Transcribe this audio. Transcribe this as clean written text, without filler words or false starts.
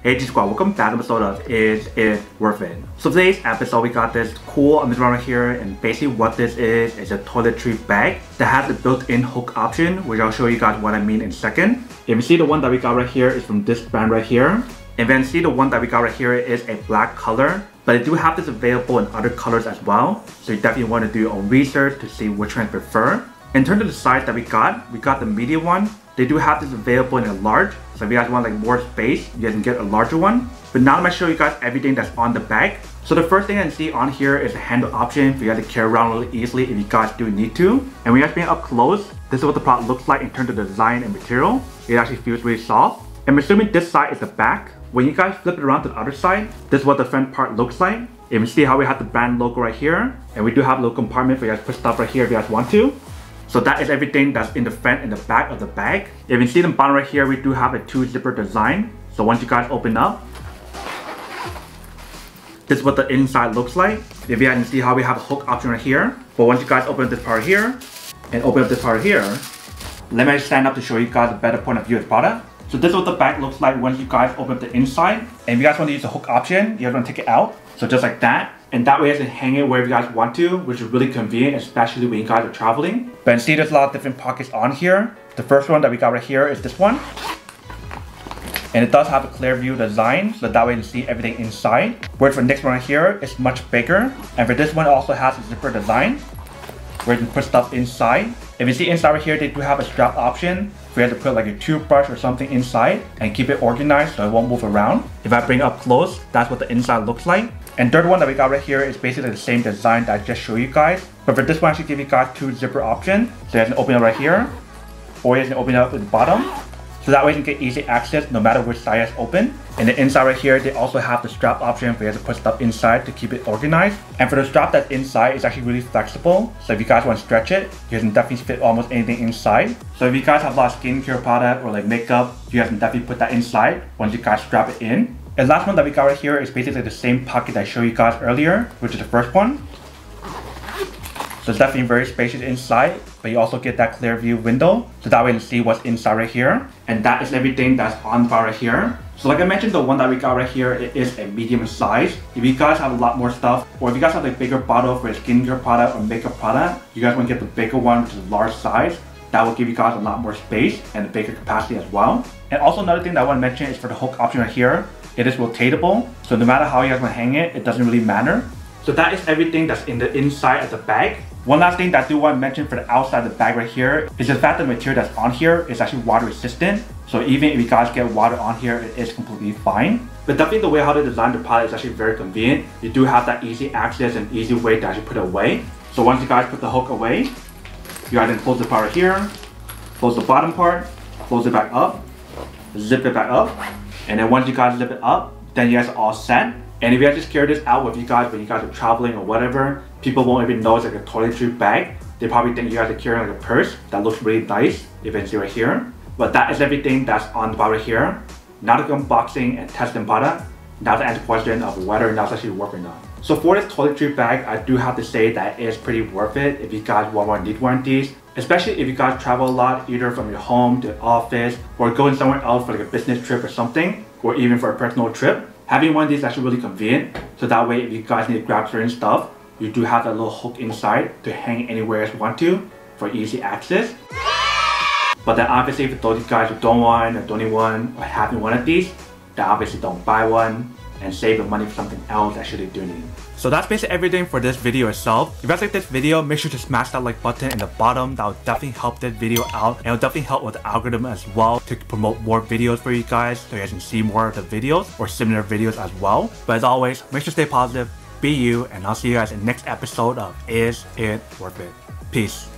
Hey G Squad, welcome back to episode of Is It Worth It? So today's episode we got this cool underwear right here, and basically what this is a toiletry bag that has a built-in hook option, which I'll show you guys what I mean in a second. If you see the one that we got right here is from this brand right here. And then see the one that we got right here is a black color, but I do have this available in other colors as well. So you definitely want to do your own research to see which one you prefer. In terms of the size that we got the medium one. They do have this available in a large, so if you guys want like more space, you guys can get a larger one. But now I'm going to show you guys everything that's on the bag. So the first thing I can see on here is a handle option for you guys to carry around really easily if you guys do need to. And when you guys bring it up close, this is what the product looks like in terms of design and material. It actually feels really soft. I'm assuming this side is the back. When you guys flip it around to the other side, this is what the front part looks like. You can see how we have the brand logo right here. And we do have a little compartment for you guys to put stuff right here if you guys want to. So that is everything that's in the front and the back of the bag. If you can see the bottom right here, we do have a 2-zipper design. So once you guys open up, this is what the inside looks like. If you guys can see how we have a hook option right here. But once you guys open up this part here, and open up this part here, let me stand up to show you guys a better point of view of the product. So this is what the bag looks like once you guys open up the inside. And if you guys want to use the hook option, you guys want to take it out. So just like that. And that way you can hang it wherever you guys want to, which is really convenient, especially when you guys are traveling. But you see there's a lot of different pockets on here. The first one that we got right here is this one. And it does have a clear view design, so that way you can see everything inside. Whereas for the next one right here, it's much bigger. And for this one, it also has a zipper design, where you can put stuff inside. If you see inside right here, they do have a strap option for you to put like a toothbrush or something inside and keep it organized so it won't move around. If I bring it up close, that's what the inside looks like. And third one that we got right here is basically the same design that I just showed you guys. But for this one, I should give you guys 2 zipper options. So you guys can open it right here, or you guys can open it up at the bottom. So that way you can get easy access no matter which side is open. And the inside right here, they also have the strap option for you guys to put stuff inside to keep it organized. And for the strap that's inside, it's actually really flexible. So if you guys want to stretch it, you guys can definitely fit almost anything inside. So if you guys have a lot of skincare product or like makeup, you guys can definitely put that inside once you guys strap it in. And the last one that we got right here is basically the same pocket that I showed you guys earlier, which is the first one. So it's definitely very spacious inside, but you also get that clear view window. So that way you can see what's inside right here. And that is everything that's on the bar right here. So like I mentioned, the one that we got right here, it is a medium size. If you guys have a lot more stuff, or if you guys have a bigger bottle for a skincare product or makeup product, you guys want to get the bigger one, which is a large size. That will give you guys a lot more space and a bigger capacity as well. And also another thing that I want to mention is for the hook option right here. It is rotatable, so no matter how you guys want to hang it, it doesn't really matter. So that is everything that's in the inside of the bag. One last thing that I do want to mention for the outside of the bag right here is the fact that the material that's on here is actually water resistant. So even if you guys get water on here, it is completely fine. But definitely the way how they designed the product is actually very convenient. You do have that easy access and easy way to actually put it away. So once you guys put the hook away, you guys can close the part right here, close the bottom part, close it back up, zip it back up. And then once you guys zip it up, then you guys are all set. And if you guys just carry this out with you guys when you guys are traveling or whatever, people won't even know it's like a toiletry bag. They probably think you guys are carrying like a purse that looks really nice, if you can see right here. But that is everything that's on the bar right here. Now to go unboxing and testing product. Now to answer the question of whether or not it's actually worth or not. So for this toiletry bag, I do have to say that it is pretty worth it if you guys want or need one of these. Especially if you guys travel a lot, either from your home to the office, or going somewhere else for like a business trip or something, or even for a personal trip. Having one of these is actually really convenient. So that way if you guys need to grab certain stuff, you do have that little hook inside to hang anywhere you want to for easy access. But then obviously for those guys who don't want or don't need one or having one of these, then obviously don't buy one and save the money for something else that actually do need. So that's basically everything for this video itself. If you guys like this video, make sure to smash that like button in the bottom. That will definitely help this video out, and it will definitely help with the algorithm as well to promote more videos for you guys so you guys can see more of the videos or similar videos as well. But as always, make sure to stay positive, be you, and I'll see you guys in the next episode of Is It Worth It? Peace.